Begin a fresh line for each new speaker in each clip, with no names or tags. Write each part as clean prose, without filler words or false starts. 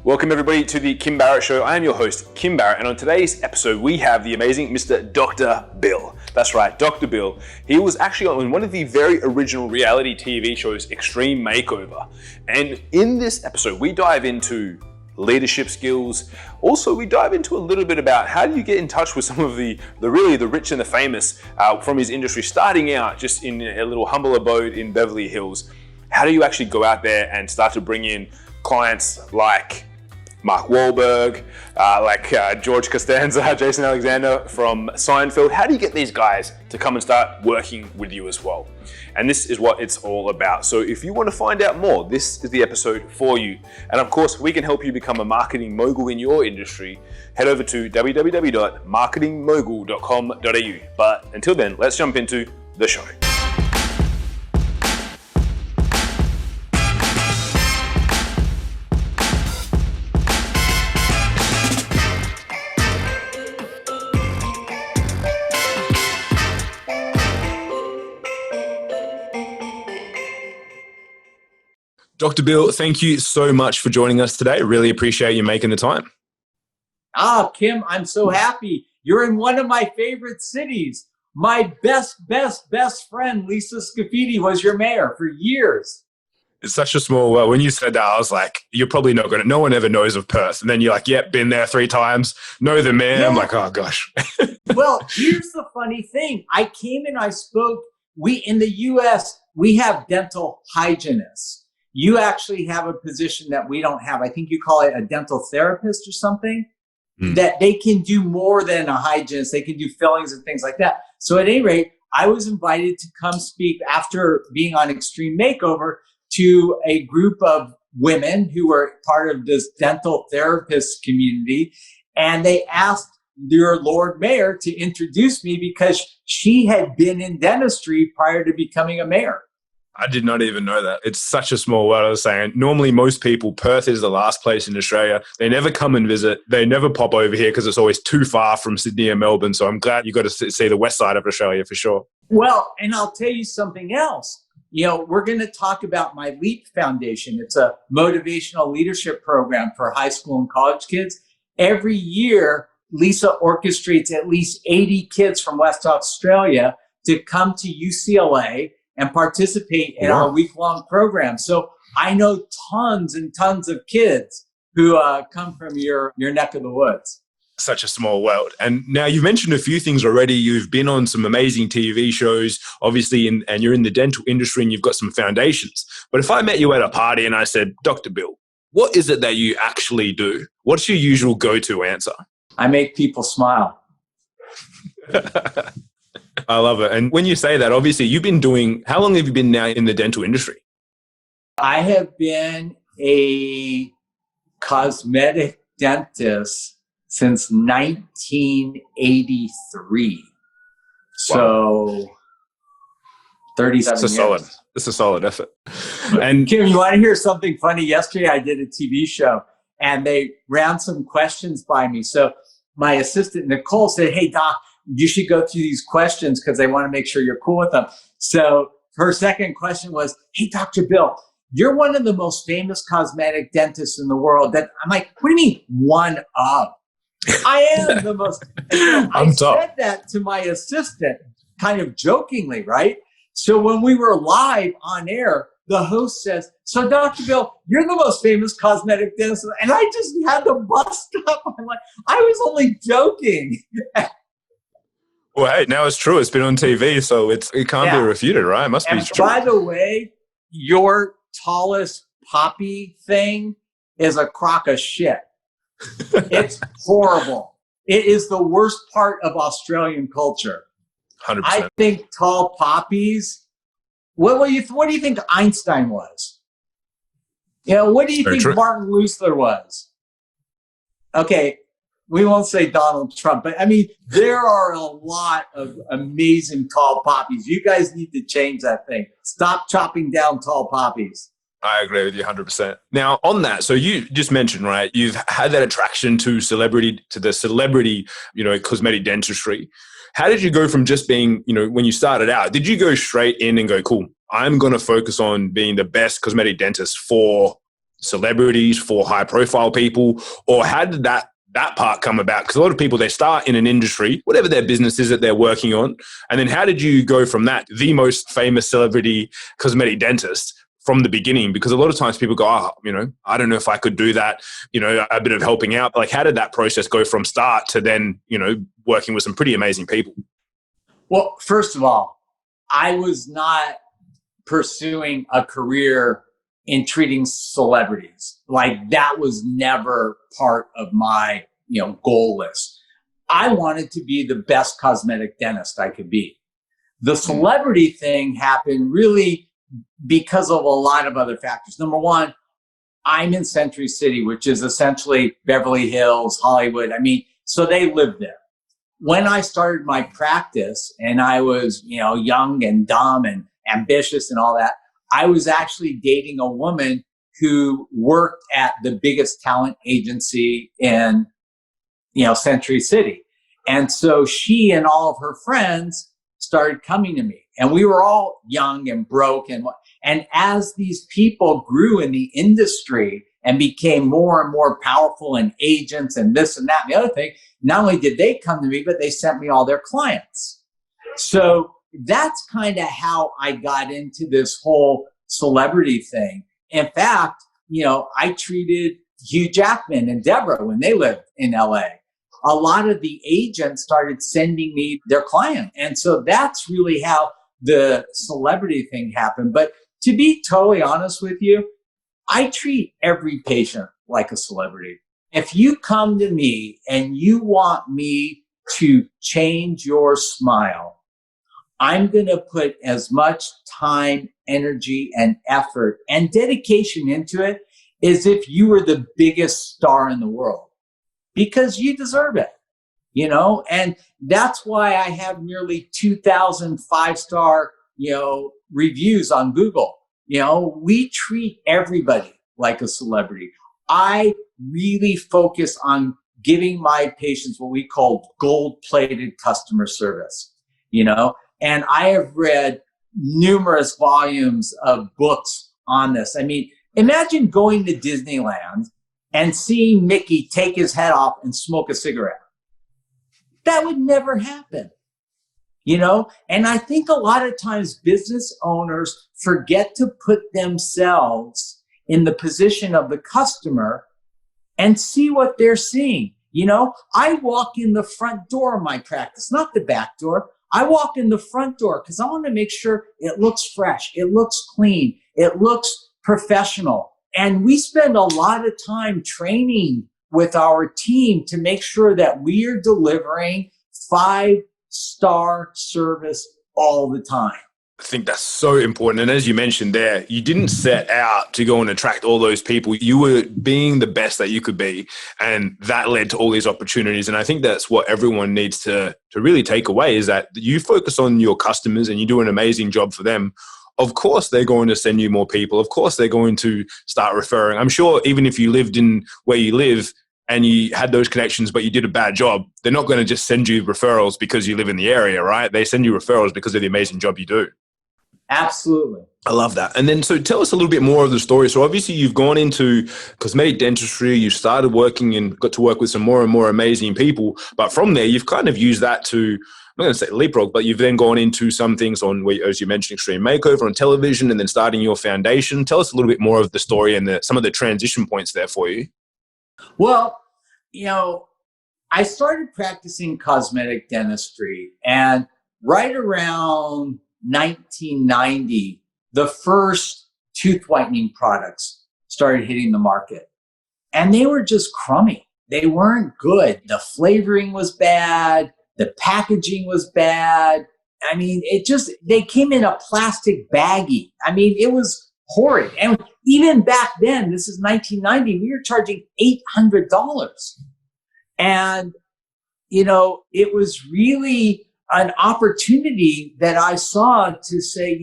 Welcome everybody to the Kim Barrett Show. I am your host, Kim Barrett, and on today's episode we have the amazing Mr. Dr. Bill. That's right, Dr. Bill. He was actually on one of the very original reality TV shows, Extreme Makeover. And in this episode, we dive into leadership skills. Also, we dive into a little bit about how do you get in touch with some of the rich and the famous from his industry, starting out just in a little humble abode in Beverly Hills. How do you actually go out there and start to bring in clients like Mark Wahlberg, George Costanza, Jason Alexander from Seinfeld? How do you get these guys to come and start working with you as well? And this is what it's all about. So if you want to find out more, this is the episode for you. And of course, we can help you become a marketing mogul in your industry. Head over to www.marketingmogul.com.au. But until then, let's jump into the show. Dr. Bill, thank you so much for joining us today. Really appreciate you making the time.
Kim, I'm so happy. You're in one of my favorite cities. My best friend, Lisa Scafidi, was your mayor for years.
It's such a small world. When you said that, I was like, you're probably not going to, no one ever knows of Perth. And then you're like, yep, been there 3 times, know the mayor. Yeah. I'm like, oh gosh.
Well, here's the funny thing. I came and I spoke, in the US, we have dental hygienists. You actually have a position that we don't have. I think you call it a dental therapist or something, that they can do more than a hygienist. They can do fillings and things like that. So at any rate, I was invited to come speak after being on Extreme Makeover to a group of women who were part of this dental therapist community. And they asked your Lord Mayor to introduce me because she had been in dentistry prior to becoming a mayor.
I did not even know that. It's such a small world. I was saying, normally most people, Perth is the last place in Australia. They never come and visit. They never pop over here because it's always too far from Sydney and Melbourne. So I'm glad you got to see the west side of Australia for sure.
Well, and I'll tell you something else. We're going to talk about my LEAP Foundation. It's a motivational leadership program for high school and college kids. Every year, Lisa orchestrates at least 80 kids from West Australia to come to UCLA and participate in our week-long program. So I know tons and tons of kids who come from your neck of the woods.
Such a small world. And now you've mentioned a few things already. You've been on some amazing TV shows, obviously, and you're in the dental industry and you've got some foundations. But if I met you at a party and I said, Dr. Bill, what is it that you actually do? What's your usual go-to answer?
I make people smile.
I love it. And when you say that, obviously you've been doing, how long have you been now in the dental industry?
I have been a cosmetic dentist since 1983. So 37 years. It's a solid effort. And Kim, you want to hear something funny? Yesterday I did a TV show and they ran some questions by me. So my assistant, Nicole, said, hey, Doc, you should go through these questions because they want to make sure you're cool with them. So her second question was, hey, Dr. Bill, you're one of the most famous cosmetic dentists in the world. That I'm like, what do you mean one of? I am the most. I said that to my assistant kind of jokingly, right? So when we were live on air, the host says, so Dr. Bill, you're the most famous cosmetic dentist. And I just had to bust up. I'm like, I was only joking.
Well, hey, now it's true. It's been on TV, so it can't be refuted, right? It must be true.
By the way, your tallest poppy thing is a crock of shit. It's horrible. It is the worst part of Australian culture.
100%.
I think tall poppies. What do you think Einstein was? What do you think Martin Luther was? Okay. We won't say Donald Trump, but I mean, there are a lot of amazing tall poppies. You guys need to change that thing. Stop chopping down tall poppies.
I agree with you 100%. Now on that, so you just mentioned, right, you've had that attraction to the celebrity, cosmetic dentistry. How did you go from just being, when you started out, did you go straight in and go, cool, I'm going to focus on being the best cosmetic dentist for celebrities, for high profile people, or how did that part come about? Because a lot of people, they start in an industry, whatever their business is that they're working on. And then how did you go from that, the most famous celebrity cosmetic dentist, from the beginning? Because a lot of times people go, I don't know if I could do that, a bit of helping out. Like, how did that process go from start to then, working with some pretty amazing people?
Well, first of all, I was not pursuing a career in treating celebrities. Like, that was never part of my, goal list. I wanted to be the best cosmetic dentist I could be. The celebrity thing happened really because of a lot of other factors. Number one, I'm in Century City, which is essentially Beverly Hills, Hollywood. So they live there. When I started my practice and I was, young and dumb and ambitious and all that, I was actually dating a woman who worked at the biggest talent agency in, Century City. And so she and all of her friends started coming to me, and we were all young and broke. And as these people grew in the industry and became more and more powerful and agents and this and that and the other thing, not only did they come to me, but they sent me all their clients. So that's kind of how I got into this whole celebrity thing. In fact, I treated Hugh Jackman and Deborah when they lived in LA. A lot of the agents started sending me their clients. And so that's really how the celebrity thing happened. But to be totally honest with you, I treat every patient like a celebrity. If you come to me and you want me to change your smile, I'm going to put as much time, energy, and effort and dedication into it as if you were the biggest star in the world, because you deserve it, and that's why I have nearly 2,000 5-star, reviews on Google. We treat everybody like a celebrity. I really focus on giving my patients what we call gold-plated customer service, and I have read numerous volumes of books on this. Imagine going to Disneyland and seeing Mickey take his head off and smoke a cigarette. That would never happen, And I think a lot of times business owners forget to put themselves in the position of the customer and see what they're seeing. I walk in the front door of my practice, not the back door. I walk in the front door because I want to make sure it looks fresh, it looks clean, it looks professional. And we spend a lot of time training with our team to make sure that we are delivering 5-star service all the time.
I think that's so important. And as you mentioned there, you didn't set out to go and attract all those people. You were being the best that you could be. And that led to all these opportunities. And I think that's what everyone needs to really take away, is that you focus on your customers and you do an amazing job for them. Of course, they're going to send you more people. Of course, they're going to start referring. I'm sure even if you lived in where you live and you had those connections, but you did a bad job, they're not going to just send you referrals because you live in the area, right? They send you referrals because of the amazing job you do.
Absolutely.
I love that. And then, so tell us a little bit more of the story. So obviously you've gone into cosmetic dentistry, you started working and got to work with some more and more amazing people. But from there, you've kind of used that to, I'm not going to say leapfrog, but you've then gone into some things on, as you mentioned, Extreme Makeover on television and then starting your foundation. Tell us a little bit more of the story and some of the transition points there for you.
Well, I started practicing cosmetic dentistry, and right around 1990, the first tooth whitening products started hitting the market, and they were just crummy. They weren't good. The flavoring was bad. The packaging was bad. They came in a plastic baggie. It was horrid. And even back then, this is 1990, we were charging $800. And, it was really an opportunity that I saw to say,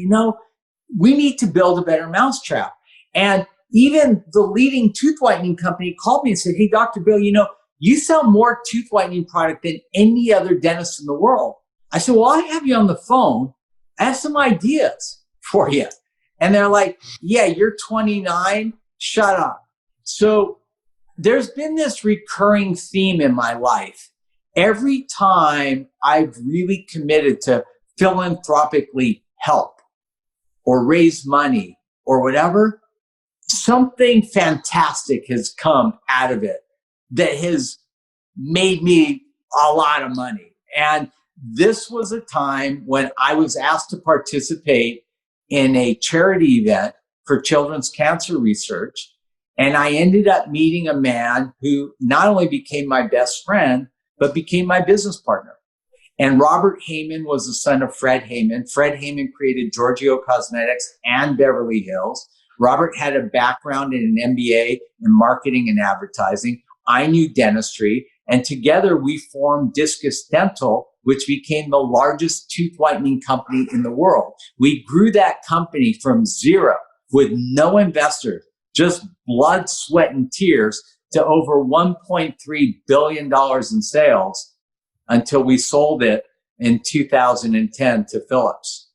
we need to build a better mousetrap. And even the leading tooth whitening company called me and said, "Hey, Dr. Bill, you sell more tooth whitening product than any other dentist in the world." I said, "Well, I have you on the phone. I have some ideas for you." And they're like, "Yeah, you're 29. Shut up. So there's been this recurring theme in my life. Every time I've really committed to philanthropically help or raise money or whatever, something fantastic has come out of it that has made me a lot of money. And this was a time when I was asked to participate in a charity event for children's cancer research. And I ended up meeting a man who not only became my best friend, but became my business partner. And Robert Heyman was the son of Fred Heyman. Fred Heyman created Giorgio Cosmetics and Beverly Hills. Robert had a background in an MBA in marketing and advertising. I knew dentistry. And together we formed Discus Dental, which became the largest tooth whitening company in the world. We grew that company from zero with no investors, just blood, sweat, and tears, to over $1.3 billion in sales until we sold it in 2010 to Philips.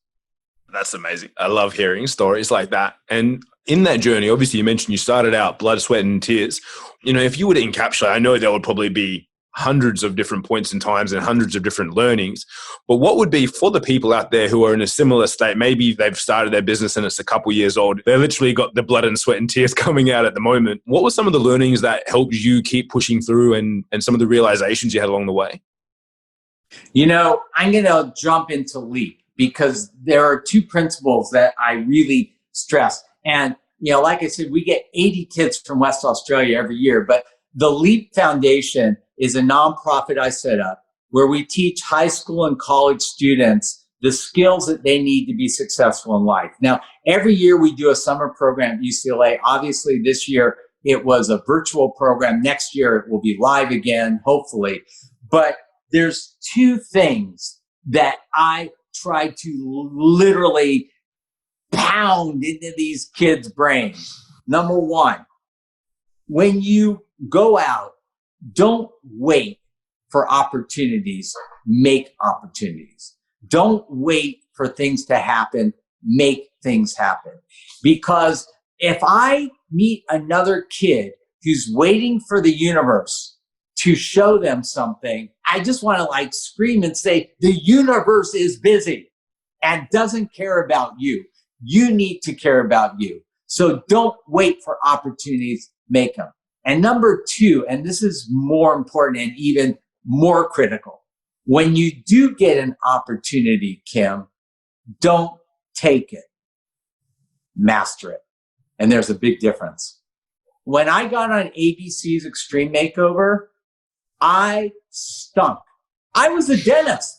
That's amazing. I love hearing stories like that. And in that journey, obviously you mentioned you started out blood, sweat, and tears. If you were to encapsulate, I know there would probably be hundreds of different points in times and hundreds of different learnings, but what would be for the people out there who are in a similar state? Maybe they've started their business and it's a couple years old. They literally got the blood and sweat and tears coming out at the moment. What were some of the learnings that helped you keep pushing through and some of the realizations you had along the way?
I'm going to jump into LEAP because there are two principles that I really stress. And, like I said, we get 80 kids from West Australia every year, but the LEAP Foundation is a nonprofit I set up where we teach high school and college students the skills that they need to be successful in life. Now, every year we do a summer program at UCLA. Obviously, this year it was a virtual program. Next year it will be live again, hopefully. But there's two things that I try to literally pound into these kids' brains. Number one, when you go out, don't wait for opportunities, make opportunities. Don't wait for things to happen, make things happen. Because if I meet another kid who's waiting for the universe to show them something, I just want to scream and say, the universe is busy and doesn't care about you. You need to care about you. So don't wait for opportunities, make them. And number two, and this is more important and even more critical, when you do get an opportunity, Kim, don't take it, master it. And there's a big difference. When I got on ABC's Extreme Makeover, I stunk. I was a dentist.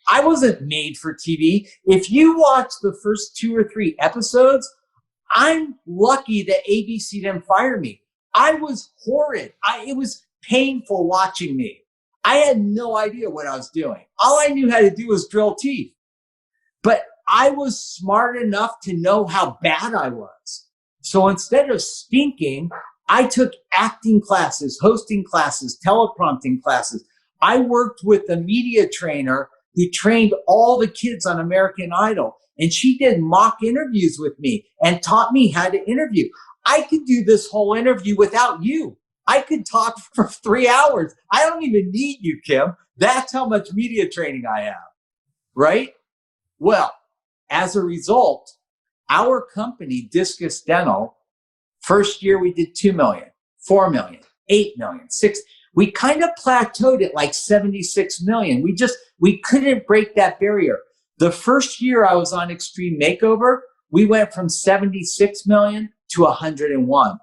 I wasn't made for TV. If you watch the first 2 or 3 episodes, I'm lucky that ABC didn't fire me. I was horrid. It was painful watching me. I had no idea what I was doing. All I knew how to do was drill teeth. But I was smart enough to know how bad I was. So instead of stinking, I took acting classes, hosting classes, teleprompting classes. I worked with a media trainer who trained all the kids on American Idol. And she did mock interviews with me and taught me how to interview. I could do this whole interview without you. I could talk for 3 hours. I don't even need you, Kim. That's how much media training I have, right? Well, as a result, our company, Discus Dental, first year we did 2 million, 4 million, 8 million, 6. We kind of plateaued at 76 million. We couldn't break that barrier. The first year I was on Extreme Makeover, we went from 76 million to 101.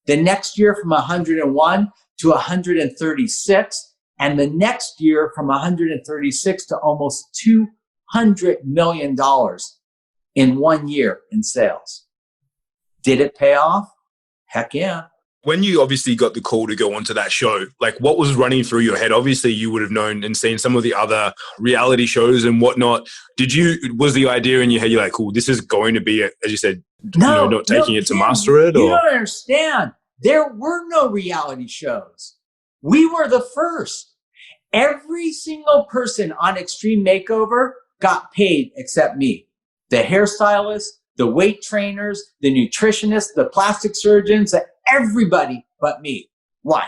The next year from 101 to 136. And the next year from 136 to almost $200 million in 1 year in sales. Did it pay off? Heck yeah.
When you obviously got the call to go onto that show, what was running through your head? Obviously, you would have known and seen some of the other reality shows and whatnot. Was the idea in your head, you're like, cool, this is going to be, as you said, not taking it to master it?
You don't understand. There were no reality shows. We were the first. Every single person on Extreme Makeover got paid except me. The hairstylist, the weight trainers, the nutritionists, the plastic surgeons, everybody but me. Why?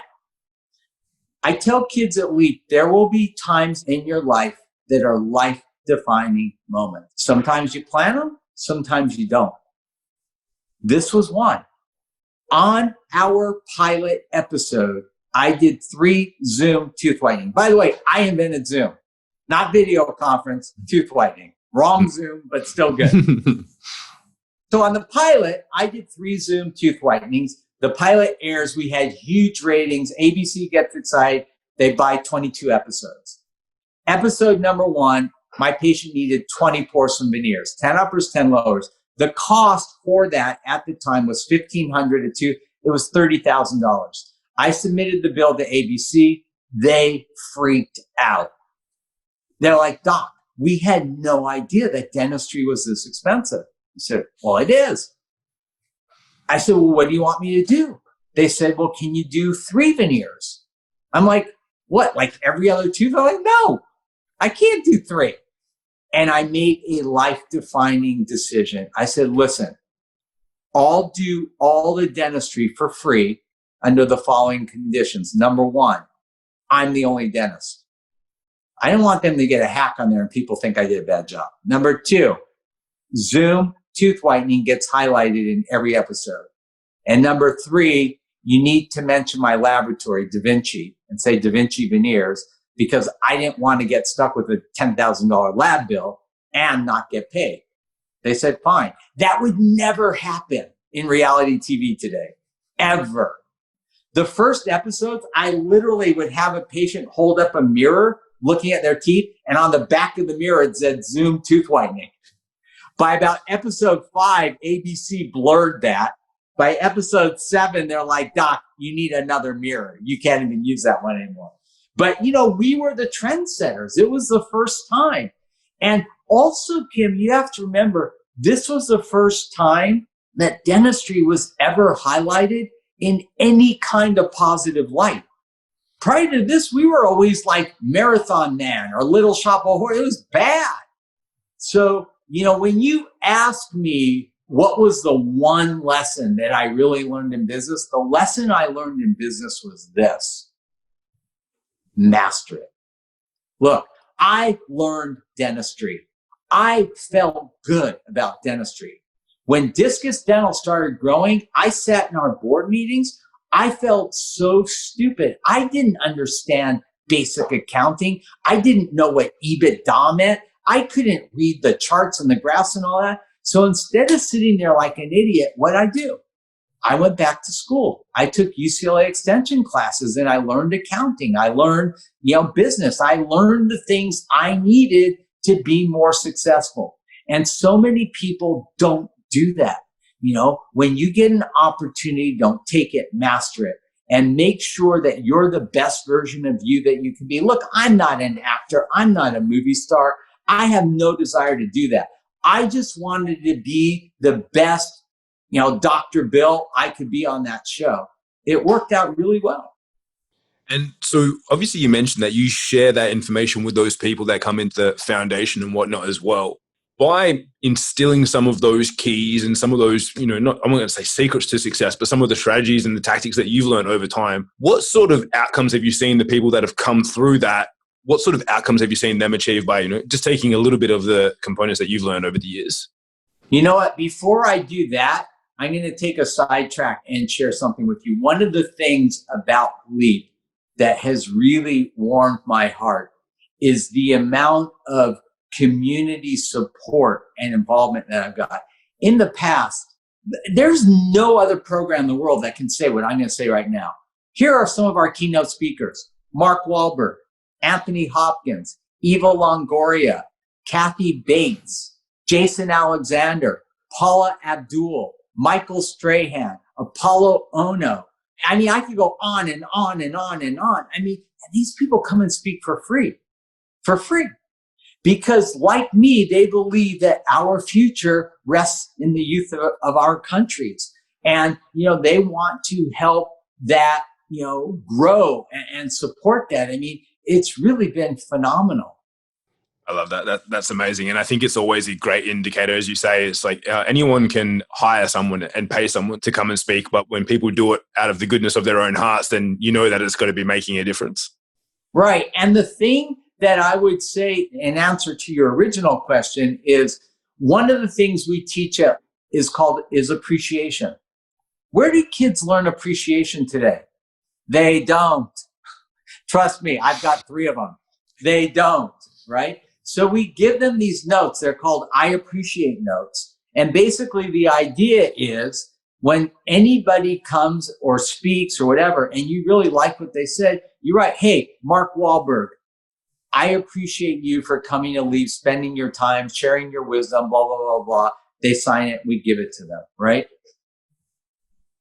I tell kids at Leap, there will be times in your life that are life-defining moments. Sometimes you plan them, sometimes you don't. This was one. On our pilot episode, I did 3 Zoom tooth whitening. By the way, I invented Zoom, not video conference, tooth whitening. Wrong Zoom, but still good. So on the pilot, I did 3 Zoom tooth whitenings. The pilot airs, we had huge ratings. ABC gets excited. They buy 22 episodes. Episode number 1, my patient needed 20 porcelain veneers, 10 uppers, 10 lowers. The cost for that at the time was $1,500 a tooth. It was $30,000. I submitted the bill to ABC. They freaked out. They're like, Doc, we had no idea that dentistry was this expensive. I said, well, it is. I said, well, what do you want me to do? They said, well, can you do 3 veneers? I'm like, what, like every other tooth? I'm like, no, I can't do 3. And I made a life-defining decision. I said, listen, I'll do all the dentistry for free under the following conditions. Number 1, I'm the only dentist. I didn't want them to get a hack on there and people think I did a bad job. Number 2, Zoom tooth whitening gets highlighted in every episode. And number 3, you need to mention my laboratory, Da Vinci, and say Da Vinci veneers, because I didn't want to get stuck with a $10,000 lab bill and not get paid. They said, fine. That would never happen in reality TV today, ever. The first episodes, I literally would have a patient hold up a mirror looking at their teeth, and on the back of the mirror, it said Zoom tooth whitening. By about episode 5, ABC blurred that. By episode 7, they're like, Doc, you need another mirror. You can't even use that one anymore. But, you know, we were the trendsetters. It was the first time. And also, Kim, you have to remember, this was the first time that dentistry was ever highlighted in any kind of positive light. Prior to this, we were always like Marathon Man or Little Shop of Horrors. It was bad. So, you know, when you ask me what was the one lesson that I really learned in business, the lesson I learned in business was this: master it. Look, I learned dentistry. I felt good about dentistry. When Discus Dental started growing, I sat in our board meetings. I felt so stupid. I didn't understand basic accounting. I didn't know what EBITDA meant. I couldn't read the charts and the graphs and all that. So instead of sitting there like an idiot, what'd I do? I went back to school. I took UCLA extension classes and I learned accounting. I learned, business. I learned the things I needed to be more successful. And so many people don't do that. When you get an opportunity, don't take it, master it, and make sure that you're the best version of you that you can be. Look, I'm not an actor. I'm not a movie star. I have no desire to do that. I just wanted to be the best, Dr. Bill I could be on that show. It worked out really well.
And so obviously you mentioned that you share that information with those people that come into the foundation and whatnot as well. By instilling some of those keys and some of those, I'm not going to say secrets to success, but some of the strategies and the tactics that you've learned over time, what sort of outcomes have you seen the people that have come through that? What sort of outcomes have you seen them achieve by, just taking a little bit of the components that you've learned over the years?
You know what? Before I do that, I'm going to take a sidetrack and share something with you. One of the things about Leap that has really warmed my heart is the amount of community support and involvement that I've got. In the past, there's no other program in the world that can say what I'm going to say right now. Here are some of our keynote speakers: Mark Wahlberg, Anthony Hopkins, Eva Longoria, Kathy Bates, Jason Alexander, Paula Abdul, Michael Strahan, Apollo Ono. I mean, I could go on and on and on and on. I mean, these people come and speak for free. Because like me, they believe that our future rests in the youth of our countries. And, they want to help that, grow and support that. I mean, it's really been phenomenal.
I love that. That's amazing. And I think it's always a great indicator, as you say. It's like anyone can hire someone and pay someone to come and speak. But when people do it out of the goodness of their own hearts, then you know that it's got to be making a difference.
Right. And the thing that I would say in answer to your original question is one of the things we teach is appreciation. Where do kids learn appreciation today? They don't. Trust me, I've got 3 of them. They don't, right? So we give them these notes. They're called I appreciate notes. And basically the idea is when anybody comes or speaks or whatever, and you really like what they said, you write, hey, Mark Wahlberg, I appreciate you for coming to Leap, spending your time, sharing your wisdom, blah, blah, blah, blah. They sign it, we give it to them, right?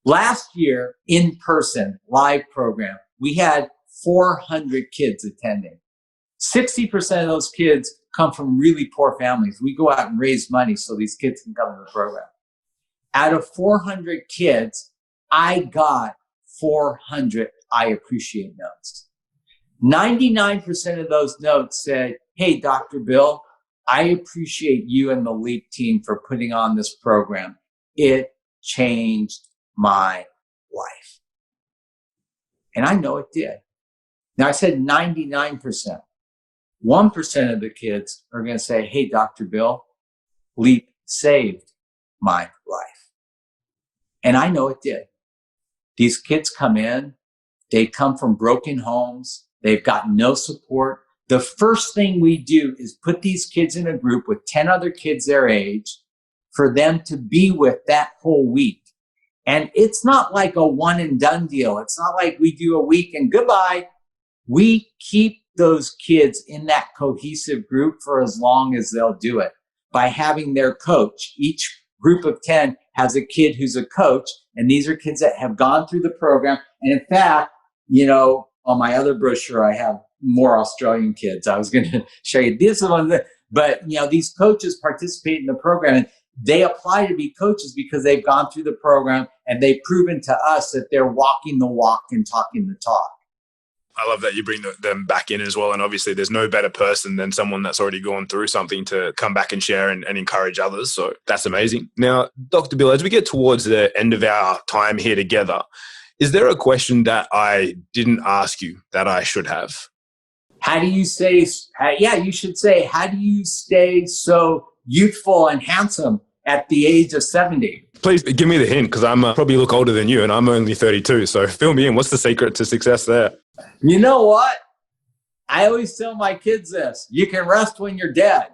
Last year, in person, live program, we had 400 kids attending. 60% of those kids come from really poor families. We go out and raise money so these kids can come to the program. Out of 400 kids, I got 400 I appreciate notes. 99% of those notes said, hey, Dr. Bill, I appreciate you and the Leap team for putting on this program. It changed my life. And I know it did. Now I said 99%. 1% of the kids are going to say, hey, Dr. Bill, Leap saved my life. And I know it did. These kids come in, they come from broken homes, they've got no support. The first thing we do is put these kids in a group with 10 other kids their age for them to be with that whole week. And it's not like a one and done deal. It's not like we do a week and goodbye. We keep those kids in that cohesive group for as long as they'll do it by having their coach. Each group of 10 has a kid who's a coach, and these are kids that have gone through the program. And in fact, you know, on my other brochure, I have more Australian kids. I was going to show you this one, but you know, these coaches participate in the program and they apply to be coaches because they've gone through the program and they've proven to us that they're walking the walk and talking the talk.
I love that you bring them back in as well. And obviously there's no better person than someone that's already gone through something to come back and share and encourage others. So that's amazing. Now, Dr. Bill, as we get towards the end of our time here together, is there a question that I didn't ask you that I should have?
How do you say, you should say, how do you stay so youthful and handsome at the age of 70?
Please give me the hint, because I'm probably look older than you and I'm only 32. So fill me in. What's the secret to success there?
You know what? I always tell my kids this. You can rest when you're dead.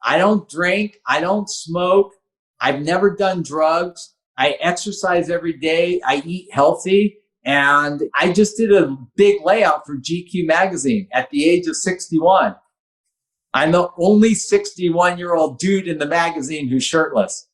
I don't drink. I don't smoke. I've never done drugs. I exercise every day. I eat healthy. And I just did a big layout for GQ magazine at the age of 61. I'm the only 61-year-old dude in the magazine who's shirtless.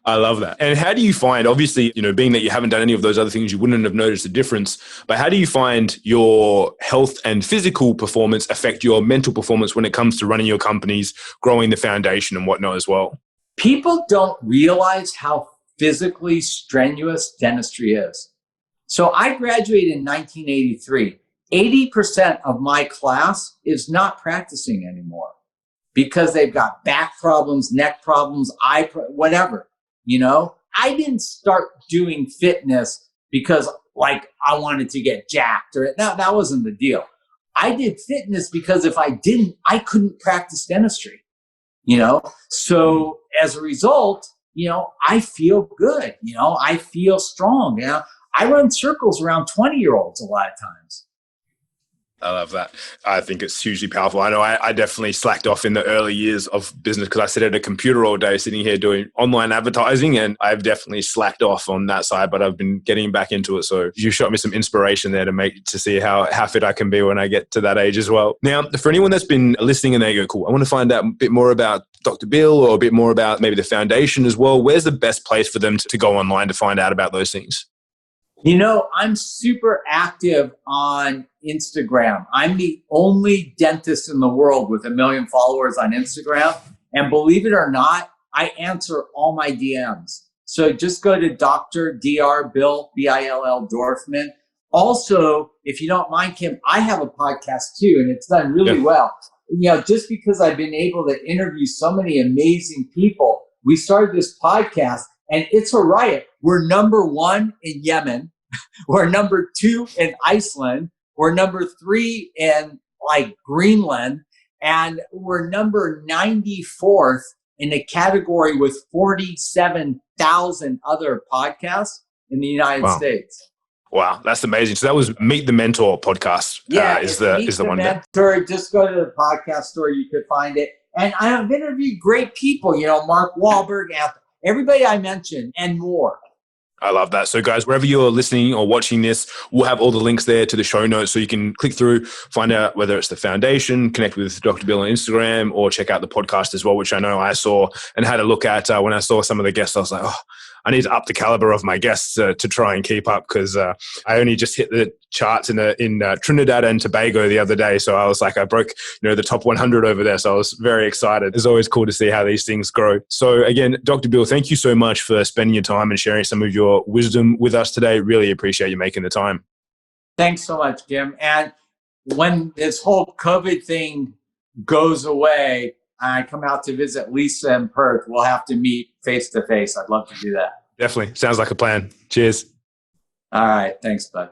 I love that. And how do you find, obviously, you know, being that you haven't done any of those other things, you wouldn't have noticed a difference, but how do you find your health and physical performance affect your mental performance when it comes to running your companies, growing the foundation and whatnot as well?
People don't realize how physically strenuous dentistry is. So I graduated in 1983. 80% of my class is not practicing anymore because they've got back problems, neck problems, whatever, you know? I didn't start doing fitness because like I wanted to get jacked or that wasn't the deal. I did fitness because if I didn't, I couldn't practice dentistry, you know? So as a result, you know, I feel good, you know, I feel strong, you know? I run circles around 20-year-olds a lot of times.
I love that. I think it's hugely powerful. I know I definitely slacked off in the early years of business because I sit at a computer all day sitting here doing online advertising, and I've definitely slacked off on that side, but I've been getting back into it. So you shot me some inspiration there to see how fit I can be when I get to that age as well. Now, for anyone that's been listening and they go, cool, I want to find out a bit more about Dr. Bill or a bit more about maybe the foundation as well. Where's the best place for them to go online to find out about those things?
You know, I'm super active on Instagram. I'm the only dentist in the world with 1 million followers on Instagram. And believe it or not, I answer all my DMs. So just go to Dr. Bill, Bill Dorfman. Also, if you don't mind, Kim, I have a podcast too, and it's done really well. just because I've been able to interview so many amazing people, we started this podcast and it's a riot. We're number 1 in Yemen. We're number 2 in Iceland. We're number 3 in Greenland. And we're number 94th in a category with 47,000 other podcasts in the United States.
Wow, that's amazing. So that was Meet the Mentor podcast.
Yeah,
is the one.
Mentor. Just go to the podcast store; you could find it. And I have interviewed great people. Mark Wahlberg, everybody I mentioned, and more.
I love that. So guys, wherever you're listening or watching this, we'll have all the links there to the show notes so you can click through, find out whether it's the foundation, connect with Dr. Bill on Instagram, or check out the podcast as well, which I know I saw and had a look at. When I saw some of the guests, I was like, I need to up the caliber of my guests to try and keep up, because I only just hit the charts in Trinidad and Tobago the other day. So I was like, I broke the top 100 over there. So I was very excited. It's always cool to see how these things grow. So again, Dr. Bill, thank you so much for spending your time and sharing some of your wisdom with us today. Really appreciate you making the time.
Thanks so much, Kim. And when this whole COVID thing goes away, I come out to visit Lisa in Perth, we'll have to meet face to face. I'd love to do that.
Definitely. Sounds like a plan. Cheers.
All right. Thanks, bud.